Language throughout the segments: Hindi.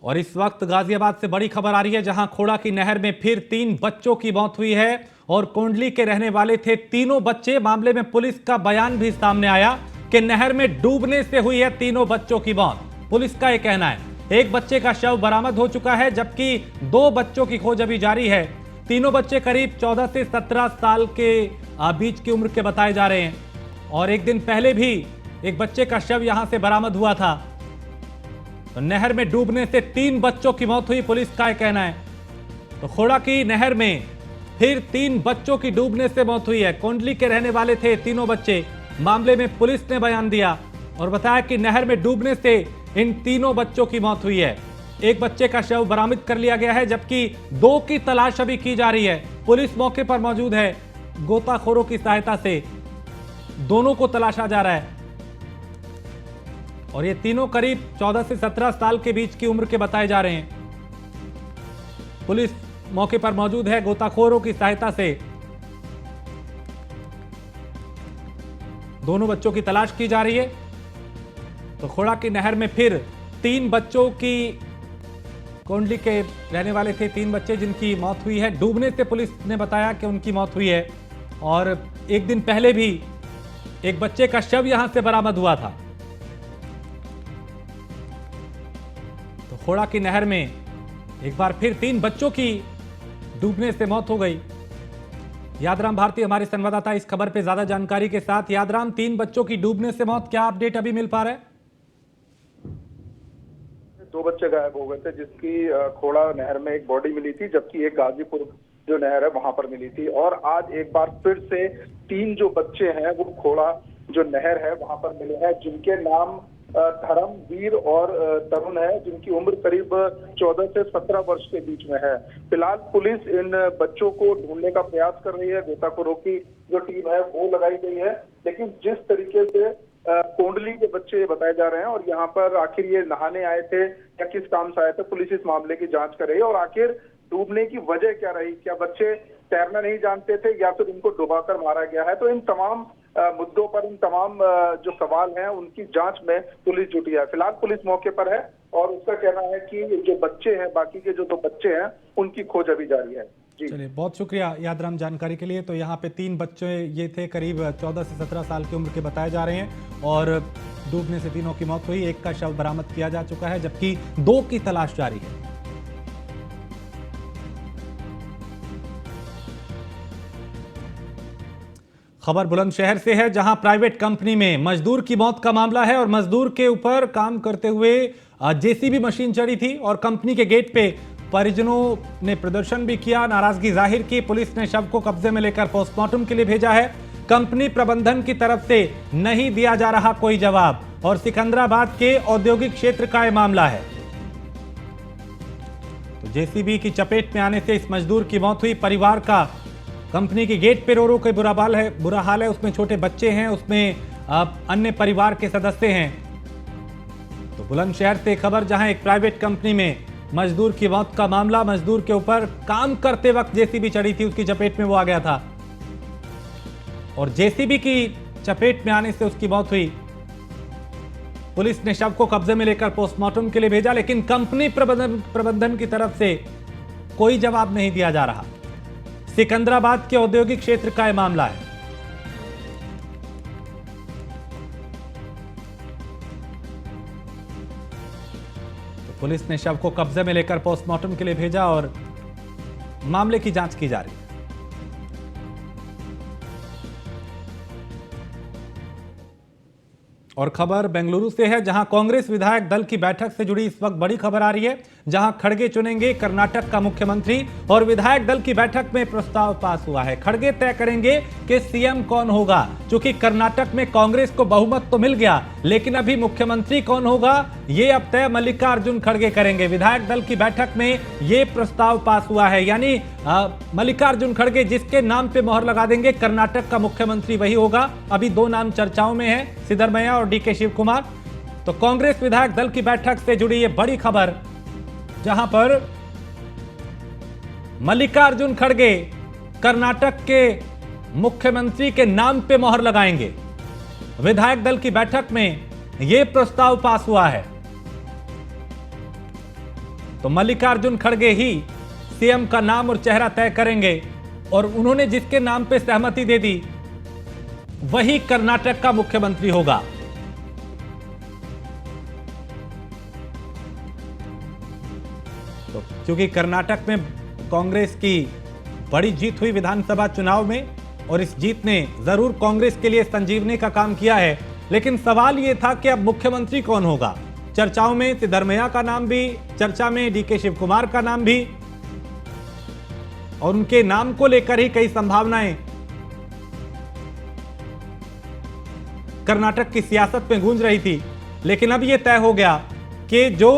और इस वक्त गाजियाबाद से बड़ी खबर आ रही है, जहां खोड़ा की नहर में फिर 3 बच्चों की मौत हुई है और कोंडली के रहने वाले थे तीनों बच्चे। मामले में पुलिस का बयान भी सामने आया कि नहर में डूबने से हुई है तीनों बच्चों की मौत। पुलिस का यह कहना है। एक बच्चे का शव बरामद हो चुका है, जबकि 2 बच्चों की खोज अभी जारी है। तीनों बच्चे करीब 14 से 17 साल के बीच की उम्र के बताए जा रहे हैं और एक दिन पहले भी एक बच्चे का शव यहां से बरामद हुआ था। तो नहर में डूबने से 3 बच्चों की मौत हुई, पुलिस का कहना है। तो खोड़ा की नहर में फिर 3 बच्चों की डूबने से मौत हुई है। कोंडली के रहने वाले थे तीनों बच्चे। मामले में पुलिस ने बयान दिया और बताया कि नहर में डूबने से इन तीनों बच्चों की मौत हुई है। एक बच्चे का शव बरामद कर लिया गया है, जबकि 2 की तलाश अभी की जा रही है। पुलिस मौके पर मौजूद है। गोताखोरों की सहायता से दोनों को तलाशा जा रहा है और ये तीनों करीब 14 से 17 साल के बीच की उम्र के बताए जा रहे हैं। पुलिस मौके पर मौजूद है। गोताखोरों की सहायता से दोनों बच्चों की तलाश की जा रही है। तो खोड़ा की नहर में फिर 3 बच्चों की, कोंडली के रहने वाले थे 3 बच्चे जिनकी मौत हुई है। डूबने से पुलिस ने बताया कि उनकी मौत हुई है और एक दिन पहले भी एक बच्चे का शव यहां से बरामद हुआ था। तो खोड़ा की नहर में एक बार फिर 3 बच्चों की डूबने से मौत हो गई। यादराम भारती हमारे संवाददाता इस खबर पे ज्यादा जानकारी के साथ। यादराम, 3 बच्चों की डूबने से मौत, क्या अपडेट अभी मिल पा रहा है? 2 बच्चे गायब हो गए थे, जिसकी खोड़ा नहर में एक बॉडी मिली थी, जबकि एक गाजीपुर जो नहर है वहां पर मिली थी। और आज एक बार फिर से 3 जो बच्चे हैं वो खोड़ा जो नहर है वहां पर मिले हैं, जिनके नाम धर्म, वीर और तरुण है, जिनकी उम्र करीब 14 से 17 वर्ष के बीच में है। फिलहाल पुलिस इन बच्चों को ढूंढने का प्रयास कर रही है। गोताखोरों की जो टीम है वो लगाई गई है, लेकिन जिस तरीके से कोंडली के बच्चे बताए जा रहे हैं और यहाँ पर आखिर ये नहाने आए थे या किस काम से आए थे, पुलिस इस मामले की जांच कर रही है। और आखिर डूबने की वजह क्या रही, क्या बच्चे तैरना नहीं जानते थे या फिर उनको डुबाकर मारा गया है, तो इन तमाम मुद्दों पर, इन तमाम जो सवाल हैं उनकी जांच में पुलिस जुटी है। फिलहाल पुलिस मौके पर है और उसका कहना है कि जो बच्चे हैं, बाकी के जो 2 बच्चे हैं, उनकी खोज अभी जारी है। चलिए, बहुत शुक्रिया यादराम जानकारी के लिए। तो यहाँ पे 3 बच्चे ये थे, करीब 14 से 17 साल की उम्र के बताए जा रहे हैं और डूबने से तीनों की मौत हुई। एक का शव बरामद किया जा चुका है, जबकि 2 की तलाश जारी है। खबर बुलंदशहर से है, जहां प्राइवेट कंपनी में मजदूर की मौत का मामला है और मजदूर के ऊपर काम करते हुए जेसीबी मशीन चढ़ी थी और कंपनी के गेट पे परिजनों ने प्रदर्शन भी किया, नाराजगी जाहिर की। पुलिस ने शव को कब्जे में लेकर पोस्टमार्टम के लिए भेजा है। कंपनी प्रबंधन की तरफ से नहीं दिया जा रहा कोई जवाब और सिकंदराबाद के औद्योगिक क्षेत्र का यह मामला है। तो जेसीबी की चपेट में आने से इस मजदूर की मौत हुई। परिवार का कंपनी के गेट पे रो रो के बुरा हाल है। उसमें छोटे बच्चे हैं, उसमें अन्य परिवार के सदस्य हैं। तो बुलंदशहर से खबर, जहां एक प्राइवेट कंपनी में मजदूर की मौत का मामला। मजदूर के ऊपर काम करते वक्त जेसीबी चढ़ी थी, उसकी चपेट में वो आ गया था और जेसीबी की चपेट में आने से उसकी मौत हुई। पुलिस ने शव को कब्जे में लेकर पोस्टमार्टम के लिए भेजा, लेकिन कंपनी प्रबंधन की तरफ से कोई जवाब नहीं दिया जा रहा। सिकंदराबाद के औद्योगिक क्षेत्र का यह मामला है। तो पुलिस ने शव को कब्जे में लेकर पोस्टमार्टम के लिए भेजा और मामले की जांच की जा रही है। और खबर बेंगलुरु से है, जहां कांग्रेस विधायक दल की बैठक से जुड़ी इस वक्त बड़ी खबर आ रही है, जहां खड़गे चुनेंगे कर्नाटक का मुख्यमंत्री और विधायक दल की बैठक में प्रस्ताव पास हुआ है। खड़गे तय करेंगे कि सीएम कौन होगा, क्योंकि कर्नाटक में कांग्रेस को बहुमत तो मिल गया, लेकिन अभी मुख्यमंत्री कौन होगा ये अब तय मल्लिकार्जुन खड़गे करेंगे। विधायक दल की बैठक में ये प्रस्ताव पास हुआ है, यानी मल्लिकार्जुन खड़गे जिसके नाम पे मोहर लगा देंगे, कर्नाटक का मुख्यमंत्री वही होगा। अभी 2 नाम चर्चाओं में है, सिद्धरमैया और डीके शिव कुमार। तो कांग्रेस विधायक दल की बैठक से जुड़ी ये बड़ी खबर, जहां पर मल्लिकार्जुन खड़गे कर्नाटक के मुख्यमंत्री के नाम पे मोहर लगाएंगे। विधायक दल की बैठक में यह प्रस्ताव पास हुआ है। तो मल्लिकार्जुन खड़गे ही सीएम का नाम और चेहरा तय करेंगे और उन्होंने जिसके नाम पे सहमति दे दी वही कर्नाटक का मुख्यमंत्री होगा। तो क्योंकि कर्नाटक में कांग्रेस की बड़ी जीत हुई विधानसभा चुनाव में और इस जीत ने जरूर कांग्रेस के लिए संजीवनी का काम किया है, लेकिन सवाल यह था कि अब मुख्यमंत्री कौन होगा। चर्चाओं में सिद्धरमैया का नाम भी चर्चा में, डीके शिव कुमार का नाम भी, और उनके नाम को लेकर ही कई संभावनाएं कर्नाटक की सियासत में गूंज रही थी। लेकिन अब यह तय हो गया कि जो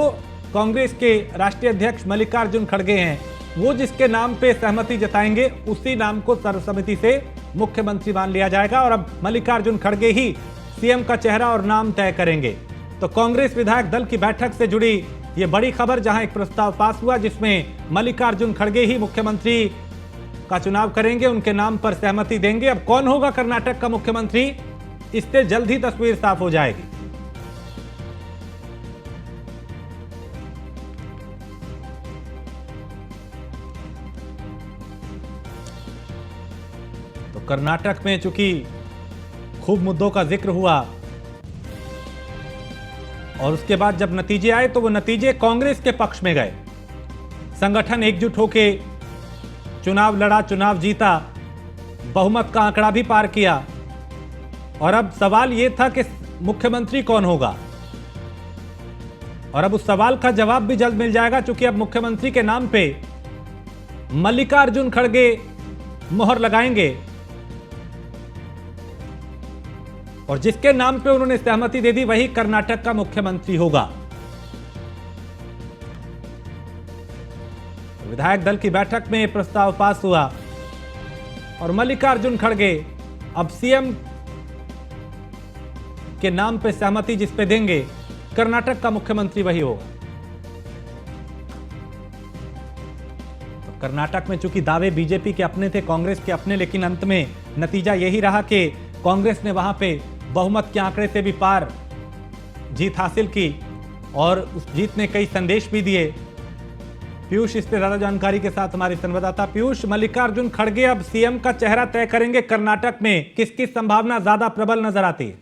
कांग्रेस के राष्ट्रीय अध्यक्ष मल्लिकार्जुन खड़गे हैं वो जिसके नाम पे सहमति जताएंगे उसी नाम को सर्वसम्मति से मुख्यमंत्री मान लिया जाएगा और अब मल्लिकार्जुन खड़गे ही सीएम का चेहरा और नाम तय करेंगे। तो कांग्रेस विधायक दल की बैठक से जुड़ी ये बड़ी खबर, जहां एक प्रस्ताव पास हुआ जिसमें मल्लिकार्जुन खड़गे ही मुख्यमंत्री का चुनाव करेंगे, उनके नाम पर सहमति देंगे। अब कौन होगा कर्नाटक का मुख्यमंत्री, इससे जल्द ही तस्वीर साफ हो जाएगी। तो कर्नाटक में चूंकि खूब मुद्दों का जिक्र हुआ और उसके बाद जब नतीजे आए तो वो नतीजे कांग्रेस के पक्ष में गए। संगठन एकजुट होकर चुनाव लड़ा, चुनाव जीता, बहुमत का आंकड़ा भी पार किया और अब सवाल यह था कि मुख्यमंत्री कौन होगा। और अब उस सवाल का जवाब भी जल्द मिल जाएगा, क्योंकि अब मुख्यमंत्री के नाम पे मल्लिकार्जुन खड़गे मोहर लगाएंगे और जिसके नाम पे उन्होंने सहमति दे दी वही कर्नाटक का मुख्यमंत्री होगा। विधायक दल की बैठक में यह प्रस्ताव पास हुआ और मल्लिकार्जुन खड़गे अब सीएम के नाम पे सहमति जिस पे देंगे कर्नाटक का मुख्यमंत्री वही होगा। तो कर्नाटक में चूंकि दावे बीजेपी के अपने थे, कांग्रेस के अपने, लेकिन अंत में नतीजा यही रहा कि कांग्रेस ने वहां पे बहुमत के आंकड़े से भी पार जीत हासिल की और उस जीत ने कई संदेश भी दिए। पीयूष इस पे ज्यादा जानकारी के साथ हमारे संवाददाता पीयूष, मल्लिकार्जुन खड़गे अब सीएम का चेहरा तय करेंगे कर्नाटक में, किसकी संभावना ज्यादा प्रबल नजर आती है?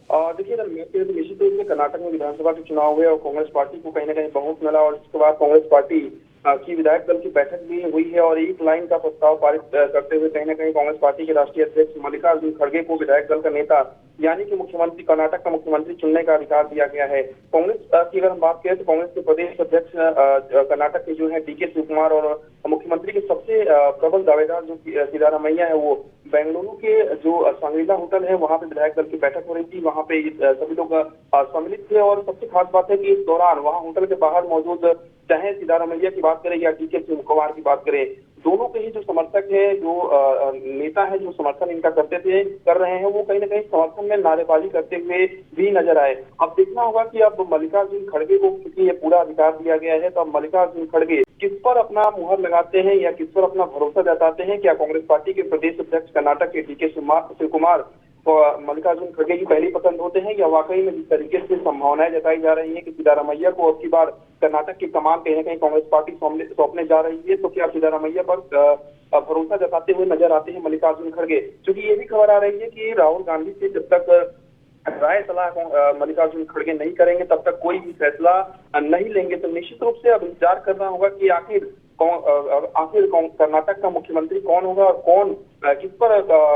देखिए, अगर मैं तो निश्चित रूप से कर्नाटक में विधानसभा के चुनाव हुए और कांग्रेस पार्टी को कहीं ना कहीं बहुत मिला और इसके बाद कांग्रेस पार्टी की विधायक दल की बैठक भी हुई है और एक लाइन का प्रस्ताव पारित करते हुए कहीं ना कहीं कांग्रेस पार्टी के राष्ट्रीय अध्यक्ष मल्लिकार्जुन खड़गे को विधायक दल का नेता यानी कि मुख्यमंत्री, कर्नाटक का मुख्यमंत्री चुनने का अधिकार दिया गया है। कांग्रेस की अगर हम बात करें तो कांग्रेस के प्रदेश अध्यक्ष कर्नाटक के जो है डीके शिव कुमार और मुख्यमंत्री के सबसे प्रबल दावेदार जो सिद्धरमैया है वो बेंगलुरु के जो सांग्रीला होटल है वहां पे विधायक दल की बैठक हो रही थी। वहां पे सभी लोग सम्मिलित थे और सबसे खास बात है कि इस दौरान वहां होटल के बाहर मौजूद चाहे सिद्धरमैया की बात करें या डीके शिव कुमार की बात करें, दोनों के ही जो समर्थक है, जो नेता है, जो समर्थन इनका कर रहे हैं, वो कहीं ना कहीं समर्थन में नारेबाजी करते हुए भी नजर आए। अब देखना होगा कि अब मल्लिकार्जुन खड़गे को क्योंकि ये पूरा अधिकार दिया गया है, तो अब मल्लिकार्जुन खड़गे किस पर अपना मुहर लगाते हैं या किस पर अपना भरोसा जताते हैं। क्या कांग्रेस पार्टी के प्रदेश अध्यक्ष कर्नाटक के डीके शिव कुमार मल्लिकार्जुन खड़गे की पहली पसंद होते हैं या वाकई में जिस तरीके से संभावनाएं जताई जा रही है कि सिद्धरमैया को अब की बार कर्नाटक की कमान कहीं ना कहीं कांग्रेस पार्टी सौंपने जा रही है, तो क्या सिद्धरमैया पर भरोसा जताते हुए नजर आते हैं मल्लिकार्जुन खड़गे। क्योंकि ये भी खबर आ रही है कि राहुल गांधी से जब तक राय सलाह मल्लिकार्जुन खड़गे नहीं करेंगे तब तक कोई भी फैसला नहीं लेंगे। तो निश्चित रूप से अब इंतजार करना होगा कि आखिर कर्नाटक का मुख्यमंत्री कौन होगा और कौन किस पर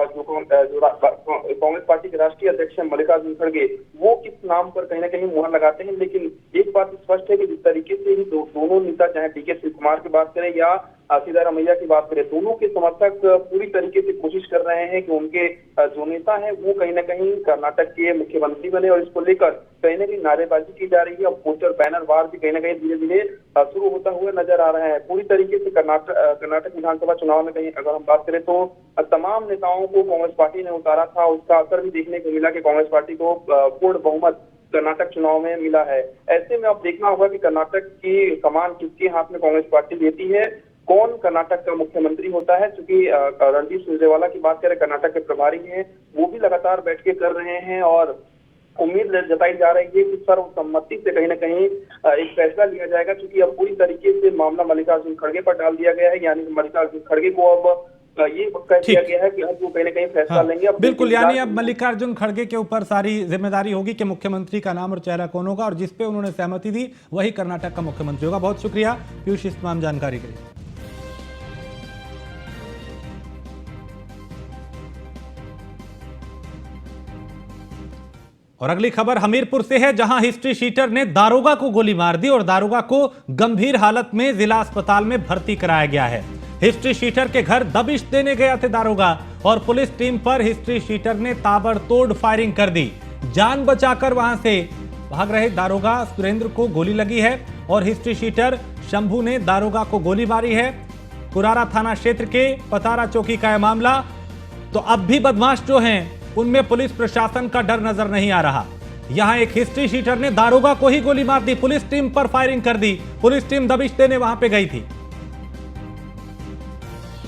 जो कांग्रेस पार्टी के राष्ट्रीय अध्यक्ष हैं मल्लिकार्जुन खड़गे वो किस नाम पर कहीं ना कहीं मुहर लगाते हैं। लेकिन एक बात स्पष्ट है कि जिस तरीके से ही दोनों नेता, चाहे डीके शिव कुमार की बात करें या सिद्धरमैया की बात करें, दोनों के समर्थक पूरी तरीके से कोशिश कर रहे हैं कि उनके जो नेता हैं वो कहीं ना कहीं कर्नाटक के मुख्यमंत्री बने और इसको लेकर कहीं ना कहीं नारेबाजी की जा रही है। अब पोस्टर, बैनर वार भी कहीं ना कहीं धीरे धीरे शुरू होता हुआ नजर आ रहा है। पूरी तरीके से कर्नाटक विधानसभा चुनाव में कहीं अगर हम बात करें तो तमाम नेताओं को कांग्रेस पार्टी ने उतारा था, उसका असर भी देखने को मिला कि कांग्रेस पार्टी को पूर्ण बहुमत कर्नाटक चुनाव में मिला है। ऐसे में अब देखना होगा कि कर्नाटक की कमान किसके हाथ में कांग्रेस पार्टी लेती है, कौन कर्नाटक का मुख्यमंत्री होता है। क्योंकि रणदीप सुरजेवाला की बात करें, कर्नाटक के प्रभारी हैं, वो भी लगातार बैठकें कर रहे हैं और उम्मीद जताई जा रही है कि सर्वसम्मति से कहीं ना कहीं एक फैसला लिया जाएगा, क्योंकि अब पूरी तरीके से मामला मल्लिकार्जुन खड़गे पर डाल दिया गया है। यानी कि मल्लिकार्जुन खड़गे को अब ये कह दिया गया है कि अब वो कहीं ना कहीं फैसला लेंगे। अब बिल्कुल, यानी अब मल्लिकार्जुन खड़गे के ऊपर सारी जिम्मेदारी होगी कि मुख्यमंत्री का नाम और चेहरा कौन होगा, और जिसपे उन्होंने सहमति दी वही कर्नाटक का मुख्यमंत्री होगा। बहुत शुक्रिया पीयूष इस तमाम जानकारी के लिए। और अगली खबर हमीरपुर से है, जहां हिस्ट्री शीटर ने दारोगा को गोली मार दी और दारोगा को गंभीर हालत में जिला अस्पताल में भर्ती कराया गया है। हिस्ट्री शीटर के घर दबिश देने गया थे दारोगा और पुलिस टीम पर हिस्ट्री शीटर ने ताबड़तोड़ फायरिंग कर दी। जान बचाकर वहां से भाग रहे दारोगा सुरेंद्र को गोली लगी है और हिस्ट्री शीटर शंभू ने दारोगा को गोली मारी है। कुरारा थाना क्षेत्र के पतारा चौकी का यह मामला। तो अब भी बदमाश जो हैं उनमें पुलिस प्रशासन का डर नजर नहीं आ रहा। यहां एक हिस्ट्री शीटर ने दारोगा को ही गोली मार दी, पुलिस टीम पर फायरिंग कर दी। पुलिस टीम दबिश देने वहां पे गई थी,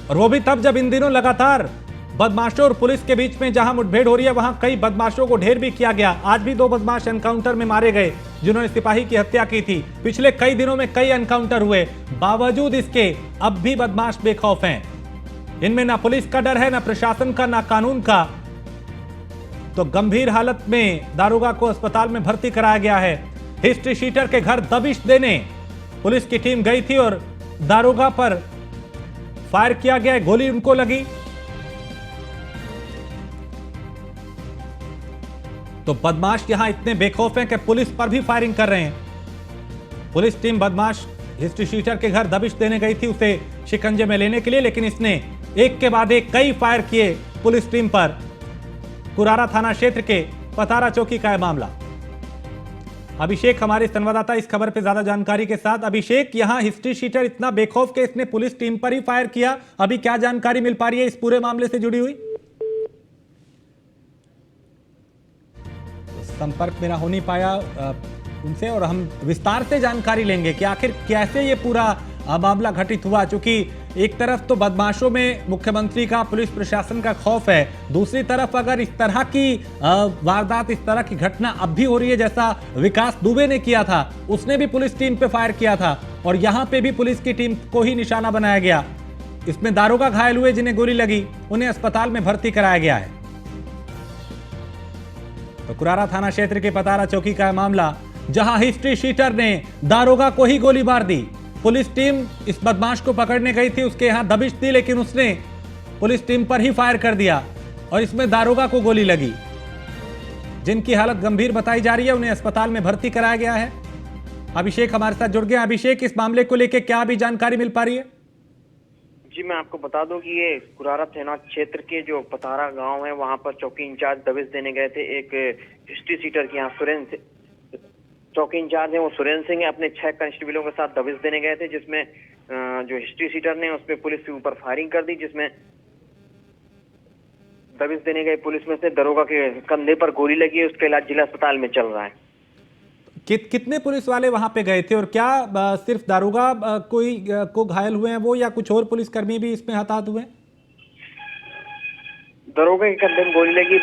और वो भी तब जब इन दिनों लगातार बदमाशों और पुलिस के बीच में जहां मुठभेड़ हो रही है, वहां कई बदमाशों को ढेर भी किया गया। आज भी 2 बदमाश एनकाउंटर में मारे गए जिन्होंने सिपाही की हत्या की थी। पिछले कई दिनों में कई एनकाउंटर हुए, बावजूद इसके अब भी बदमाश बेखौफ हैं। इनमें ना पुलिस का डर है, ना प्रशासन का, ना कानून का। तो गंभीर हालत में दारोगा को अस्पताल में भर्ती कराया गया है। हिस्ट्री शीटर के घर दबिश देने पुलिस की टीम गई थी और दारोगा पर फायर किया गया, गोली उनको लगी। तो बदमाश यहां इतने बेखौफ हैं कि पुलिस पर भी फायरिंग कर रहे हैं। पुलिस टीम बदमाश हिस्ट्री शीटर के घर दबिश देने गई थी उसे शिकंजे में लेने के लिए, लेकिन इसने एक के बाद एक कई फायर किए पुलिस टीम पर। कुरारा थाना क्षेत्र के पतारा चौकी का यह मामला। अभिषेक हमारे संवाददाता इस खबर पे ज्यादा जानकारी के साथ। अभिषेक, यहां हिस्ट्री शीटर इतना बेखौफ के इसने पुलिस टीम पर ही फायर किया, अभी क्या जानकारी मिल पा रही है इस पूरे मामले से जुड़ी हुई? संपर्क मेरा हो नहीं पाया उनसे, और हम विस्तार से जानकारी लेंगे कि आखिर कैसे ये पूरा मामला घटित हुआ। चूंकि एक तरफ तो बदमाशों में मुख्यमंत्री का, पुलिस प्रशासन का खौफ है, दूसरी तरफ अगर इस तरह की वारदात, इस तरह की घटना अब भी हो रही है जैसा विकास दुबे ने किया था, उसने भी पुलिस टीम पे फायर किया था और यहां पे भी पुलिस की टीम को ही निशाना बनाया गया। इसमें दारोगा घायल हुए जिन्हें गोली लगी, उन्हें अस्पताल में भर्ती कराया गया है। तो कुरारा थाना क्षेत्र के पतारा चौकी का मामला, जहां हिस्ट्री शीटर ने दारोगा को ही गोली मार दी। पुलिस टीम इस बदमाश को पकड़ने गई थी, उसके यहां दबिश दी, लेकिन उसने पुलिस टीम पर ही फायर कर दिया और इसमें दारोगा को गोली लगी। जिनकी हालत गंभीर बताई जा रही है, उन्हें अस्पताल में भर्ती कराया गया है। अभिषेक हमारे साथ जुड़ गए। अभिषेक, इस मामले को लेकर क्या भी जानकारी मिल पा रही है? जी, मैं आपको बता दूं कि ये कुरारा थाना क्षेत्र के जो पतारा गांव है, वहां पर चौकी इंचार्ज दबिश देने गए थे। एक हिस्ट्री शीटर के यहाँ सुरेंद्र चौकी इंचार्ज है, वो सुरेंद्र सिंह है, अपने 6 कांस्टेबलों के साथ दबिश देने गए थे, जिसमें जो हिस्ट्री शीटर ने उस पर पुलिस के ऊपर फायरिंग कर दी, जिसमें दबिश देने गए पुलिस में से दरोगा के कंधे पर गोली लगी है। उसका इलाज जिला अस्पताल में चल रहा है। कितने पुलिस वाले वहां पे गए थे और क्या सिर्फ दारोगा कोई को घायल हुए हैं वो, या कुछ और पुलिसकर्मी भी इसमें हताहत हुए? दरोगा के कंधे में गोली लगी,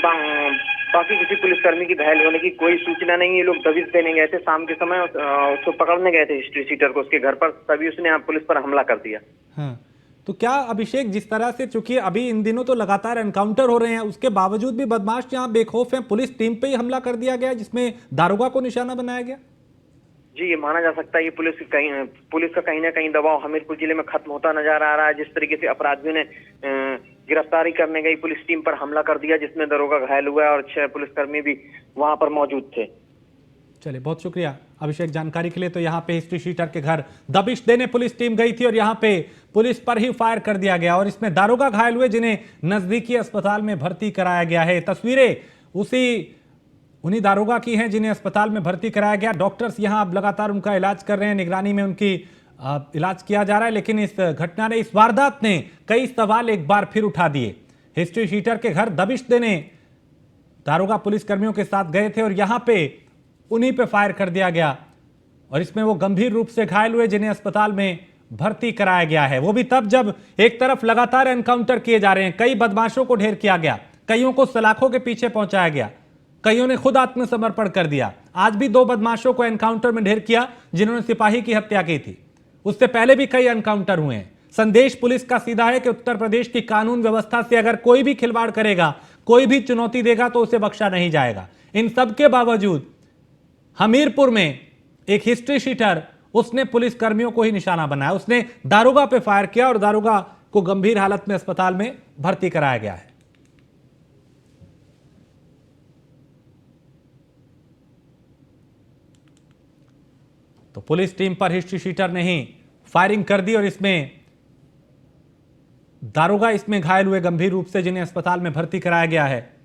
बाकी किसी पुलिसकर्मी की घायल होने की कोई सूचना नहीं है। ये लोग दबिश देने गए थे शाम के समय, उसको पकड़ने गए थे हिस्ट्री शीटर को उसके घर पर, तभी उसने पुलिस पर हमला कर दिया। हाँ, तो क्या अभिषेक, जिस तरह से, चूंकि अभी इन दिनों तो लगातार एनकाउंटर हो रहे हैं, उसके बावजूद भी बदमाश यहाँ बेखौफ हैं, पुलिस टीम पे ही हमला कर दिया गया जिसमें दारोगा को निशाना बनाया गया? जी, ये माना जा सकता है ये पुलिस का कहीं ना कहीं दबाव हमीरपुर जिले में खत्म होता नजर आ रहा है। जिस तरीके से अपराधियों ने गिरफ्तारी करने गई पुलिस टीम पर हमला कर दिया, जिसमें दरोगा घायल हुआ है और 6 पुलिसकर्मी भी वहां पर मौजूद थे। चलिए, बहुत शुक्रिया अभिषेक जानकारी के लिए। तो यहाँ पे हिस्ट्री शीटर के घर दबिश देने पुलिस टीम गई थी और यहाँ पे पुलिस पर ही फायर कर दिया गया और इसमें दारोगा घायल हुए जिन्हें नजदीकी अस्पताल में भर्ती कराया गया है। तस्वीरें उन्हीं दारोगा की हैं जिन्हें अस्पताल में भर्ती कराया गया। डॉक्टर्स यहाँ अब लगातार उनका इलाज कर रहे हैं, निगरानी में उनकी इलाज किया जा रहा है। लेकिन इस घटना ने, इस वारदात ने कई सवाल एक बार फिर उठा दिए। हिस्ट्री शीटर के घर दबिश देने दारोगा पुलिस कर्मियों के साथ गए थे और यहाँ पे उन्हीं पे फायर कर दिया गया और इसमें वो गंभीर रूप से घायल हुए जिन्हें अस्पताल में भर्ती कराया गया है। वो भी तब जब एक तरफ लगातार एनकाउंटर किए जा रहे हैं, कई बदमाशों को ढेर किया गया, कईयों को सलाखों के पीछे पहुंचाया गया, कईयों ने खुद आत्मसमर्पण कर दिया। आज भी 2 बदमाशों को एनकाउंटर में ढेर किया जिन्होंने सिपाही की हत्या की थी। उससे पहले भी कई एनकाउंटर हुए हैं। संदेश पुलिस का सीधा है कि उत्तर प्रदेश की कानून व्यवस्था से अगर कोई भी खिलवाड़ करेगा, कोई भी चुनौती देगा तो उसे बख्शा नहीं जाएगा। इन सब के बावजूद हमीरपुर में एक हिस्ट्री शीटर, उसने पुलिस कर्मियों को ही निशाना बनाया। उसने दारोगा पे फायर किया और दारोगा को गंभीर हालत में अस्पताल में भर्ती कराया गया है। तो पुलिस टीम पर हिस्ट्री शीटर ने ही फायरिंग कर दी और इसमें दारोगा इसमें घायल हुए गंभीर रूप से, जिन्हें अस्पताल में भर्ती कराया गया है।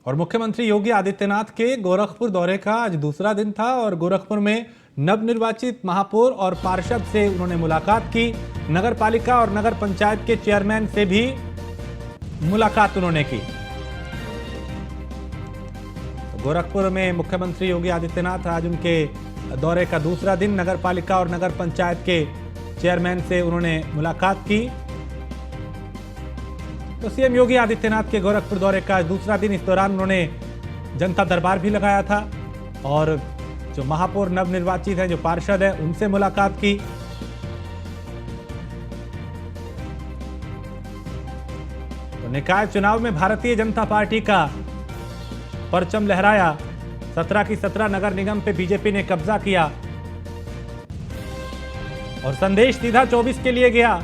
और मुख्यमंत्री योगी आदित्यनाथ के गोरखपुर दौरे का आज दूसरा दिन था और गोरखपुर में नवनिर्वाचित महापौर और पार्षद से उन्होंने मुलाकात की। नगर पालिका और नगर पंचायत के चेयरमैन से भी मुलाकात उन्होंने की। तो गोरखपुर में मुख्यमंत्री योगी आदित्यनाथ, आज उनके दौरे का दूसरा दिन, नगर पालिका और नगर पंचायत के चेयरमैन से उन्होंने मुलाकात की। तो सीएम योगी आदित्यनाथ के गोरखपुर दौरे का दूसरा दिन, इस दौरान उन्होंने जनता दरबार भी लगाया था और जो महापौर नवनिर्वाचित हैं, जो पार्षद हैं, उनसे मुलाकात की। तो निकाय चुनाव में भारतीय जनता पार्टी का परचम लहराया। 17 की 17 नगर निगम पे बीजेपी ने कब्जा किया और संदेश सीधा 24 के लिए गया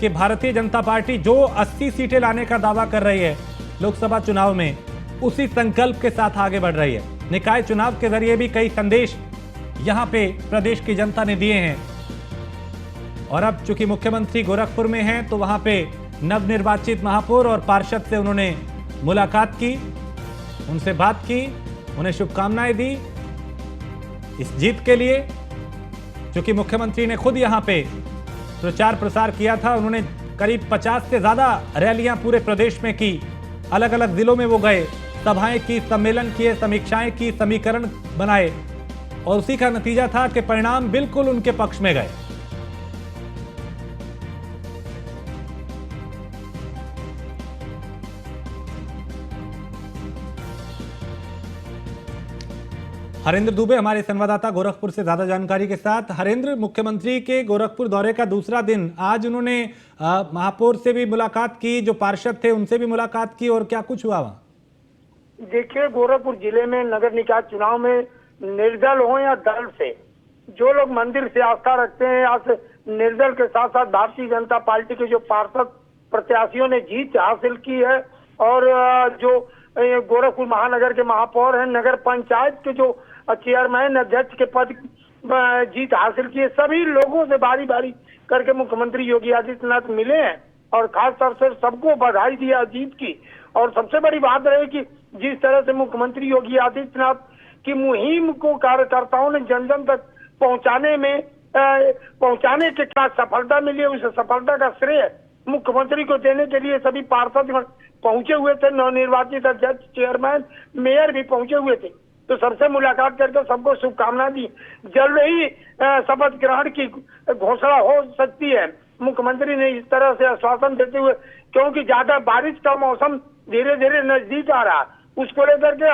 कि भारतीय जनता पार्टी जो 80 सीटें लाने का दावा कर रही है लोकसभा चुनाव में, उसी संकल्प के साथ आगे बढ़ रही है। निकाय चुनाव के जरिए भी कई संदेश यहां पे प्रदेश की जनता ने दिए हैं और अब चूंकि मुख्यमंत्री गोरखपुर में हैं तो वहां पे नवनिर्वाचित महापौर और पार्षद से उन्होंने मुलाकात की, उनसे बात की, उन्हें शुभकामनाएं दी इस जीत के लिए। चूंकि मुख्यमंत्री ने खुद यहां पे प्रचार प्रसार किया था, उन्होंने करीब 50 से ज्यादा रैलियां पूरे प्रदेश में की, अलग अलग जिलों में वो गए, सभाएं की, सम्मेलन किए, समीक्षाएं की, समीकरण बनाए और उसी का नतीजा था कि परिणाम बिल्कुल उनके पक्ष में गए। हरेंद्र दुबे हमारे संवाददाता गोरखपुर से ज्यादा जानकारी के साथ। हरेंद्र, मुख्यमंत्री के गोरखपुर दौरे का दूसरा दिन, आज उन्होंने महापौर से भी मुलाकात की, जो पार्षद थे उनसे भी मुलाकात की, और क्या कुछ हुआ वहां? देखिए, गोरखपुर जिले में नगर निकाय चुनाव में निर्दल हो या दल से, जो लोग मंदिर से आस्था रखते हैं, आज निर्दल के साथ साथ भारतीय जनता पार्टी के जो पार्षद प्रत्याशियों ने जीत हासिल की है और जो गोरखपुर महानगर के महापौर हैं, नगर पंचायत के जो चेयरमैन अध्यक्ष के पद जीत हासिल की है, सभी लोगों से बारी बारी करके मुख्यमंत्री योगी आदित्यनाथ मिले हैं और खास तौर से सबको बधाई दिया जीत की। और सबसे बड़ी बात रही कि जिस तरह से मुख्यमंत्री योगी आदित्यनाथ की मुहिम को कार्यकर्ताओं ने जन जन तक पहुंचाने के साथ सफलता मिली है, उस सफलता का श्रेय मुख्यमंत्री को देने के लिए सभी पार्षद पहुंचे हुए थे, नवनिर्वाचित अध्यक्ष, चेयरमैन, मेयर भी पहुंचे हुए थे। तो सबसे मुलाकात करके सबको शुभकामनाएं दी। जल्द ही शपथ ग्रहण की घोषणा हो सकती है। मुख्यमंत्री ने इस तरह से आश्वासन देते हुए, क्योंकि ज्यादा बारिश का मौसम धीरे धीरे नजदीक आ रहा है, उसको लेकर के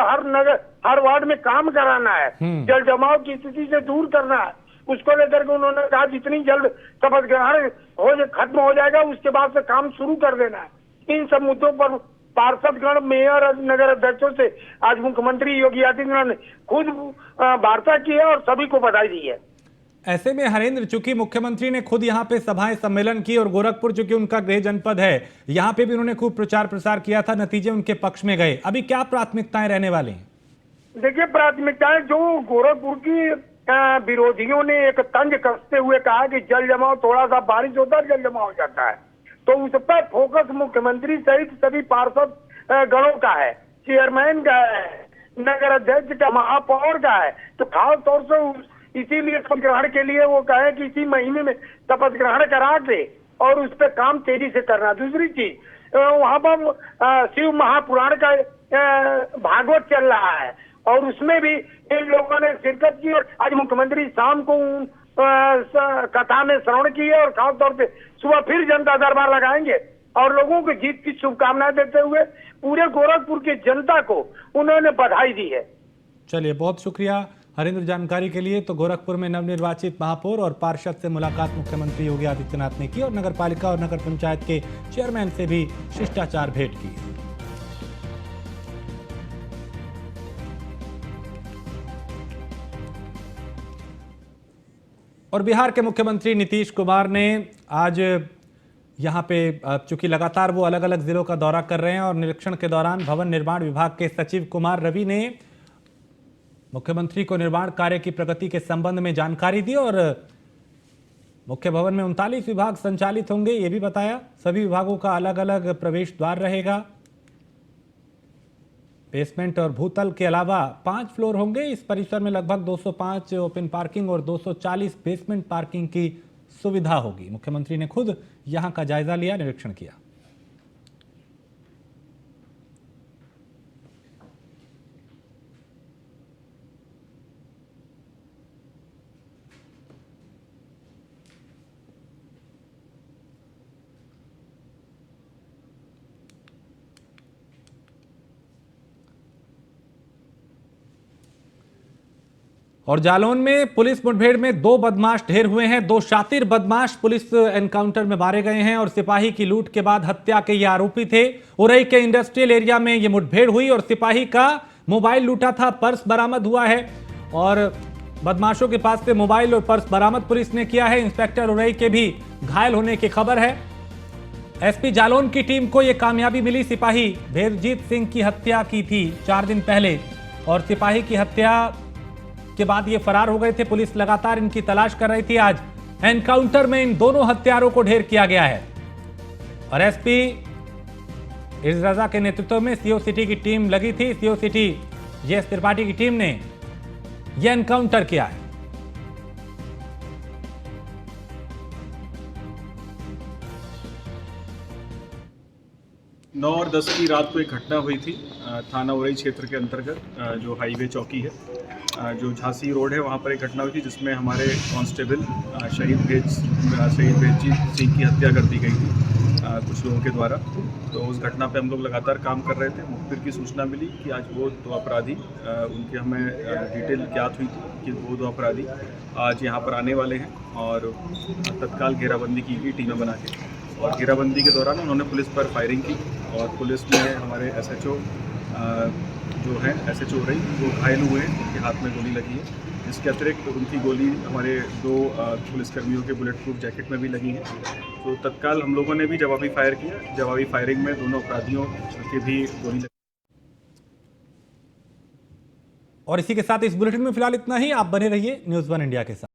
हर वार्ड में काम कराना है, जल जमाव की स्थिति से दूर करना है, उसको लेकर के उन्होंने कहा जितनी जल्द शपथ ग्रहण खत्म हो जाएगा उसके बाद से काम शुरू कर देना है। इन सब मुद्दों पर पार्षदगण, मेयर और नगर अध्यक्षों से आज मुख्यमंत्री योगी आदित्यनाथ ने खुद वार्ता की है और सभी को बधाई दी है। ऐसे में हरेंद्र, चूंकि मुख्यमंत्री ने खुद यहाँ पे सभाएं, सम्मेलन की और गोरखपुर चूंकि उनका गृह जनपद है, यहाँ पे भी उन्होंने खूब प्रचार प्रसार किया था, नतीजे उनके पक्ष में गए। अभी क्या प्राथमिकताएं रहने वाली हैं? देखिए, प्राथमिकताएं जो गोरखपुर की विरोधियों ने एक तंज कसते हुए कहा कि जल जमाव, थोड़ा सा बारिश होता है जल जमाव हो जाता है, तो उस पर फोकस मुख्यमंत्री सहित सभी पार्षद गणों का है, चेयरमैन का है, नगर अध्यक्ष का, महापौर का है। तो खास तौर से इसीलिए शपथ ग्रहण के लिए वो कहे कि इसी महीने में शपथ ग्रहण करा के और उस पर काम तेजी से करना। दूसरी चीज, वहां पर शिव महापुराण का भागवत चल रहा है और उसमें भी इन लोगों ने शिरकत की और आज मुख्यमंत्री शाम को कथा में श्रवण किए और खासतौर पे सुबह फिर जनता दरबार लगाएंगे और लोगों को जीत की शुभकामनाएं देते हुए पूरे गोरखपुर की जनता को उन्होंने बधाई दी है। चलिए, बहुत शुक्रिया हरिंद्र जानकारी के लिए। तो गोरखपुर में नवनिर्वाचित महापौर और पार्षद से मुलाकात मुख्यमंत्री योगी आदित्यनाथ ने की और नगर पालिका और नगर पंचायत के चेयरमैन से भी शिष्टाचार भेंट की। और बिहार के मुख्यमंत्री नीतीश कुमार ने आज यहां पे, चूंकि लगातार वो अलग अलग जिलों का दौरा कर रहे हैं और निरीक्षण के दौरान भवन निर्माण विभाग के सचिव कुमार रवि ने मुख्यमंत्री को निर्माण कार्य की प्रगति के संबंध में जानकारी दी और मुख्य भवन में 39 विभाग संचालित होंगे, ये भी बताया। सभी विभागों का अलग अलग प्रवेश द्वार रहेगा। बेसमेंट और भूतल के अलावा 5 फ्लोर होंगे। इस परिसर में लगभग 205 ओपन पार्किंग और 240 बेसमेंट पार्किंग की सुविधा होगी। मुख्यमंत्री ने खुद यहां का जायजा लिया, निरीक्षण किया। और जालौन में पुलिस मुठभेड़ में 2 बदमाश ढेर हुए हैं। 2 शातिर बदमाश पुलिस एनकाउंटर में मारे गए हैं और सिपाही की लूट के बाद हत्या के ये आरोपी थे। उरई के इंडस्ट्रियल एरिया में ये मुठभेड़ हुई और सिपाही का मोबाइल लूटा था, पर्स बरामद हुआ है और बदमाशों के पास से मोबाइल और पर्स बरामद पुलिस ने किया है। इंस्पेक्टर उरई के भी घायल होने की खबर है। एसपी जालौन की टीम को यह कामयाबी मिली। सिपाही भेरजीत सिंह की हत्या की थी 4 दिन पहले और सिपाही की हत्या के बाद ये फरार हो गए थे। पुलिस लगातार इनकी तलाश कर रही थी। आज एनकाउंटर में इन दोनों हत्यारों को ढेर किया गया है और एसपी इजरजा के नेतृत्व में सीओ सिटी की टीम लगी थी। सीओ सिटी जेएस त्रिपाठी की टीम ने यह एनकाउंटर किया है। 9 और 10 की रात को एक घटना हुई थी थाना उरई क्षेत्र के अंतर्गत, जो हाईवे चौकी है, जो झांसी रोड है, वहाँ पर एक घटना हुई थी जिसमें हमारे कांस्टेबल शहीद भेरजीत सिंह की हत्या कर दी गई थी कुछ लोगों के द्वारा। तो उस घटना पे हम लोग लगातार काम कर रहे थे। मुखबिर की सूचना मिली कि आज वो 2 अपराधी, उनकी हमें डिटेल ज्ञात हुई थी कि वो 2 अपराधी आज यहाँ पर आने वाले हैं और तत्काल घेराबंदी की गई टीमें बना के। और घेराबंदी के दौरान उन्होंने पुलिस पर फायरिंग की और पुलिस में हमारे एसएचओ जो हैं, एसएचओ उरई, वो घायल हुए हैं, उनके हाथ में गोली लगी है। इसके अतिरिक्त उनकी गोली हमारे 2 पुलिसकर्मियों के बुलेट प्रूफ जैकेट में भी लगी है। तो तत्काल हम लोगों ने भी जवाबी फायर किया। जवाबी फायरिंग में दोनों अपराधियों की भी गोली लगी। और इसी के साथ इस बुलेटिन में फिलहाल इतना ही। आप बने रहिए न्यूज़ 1 इंडिया के साथ।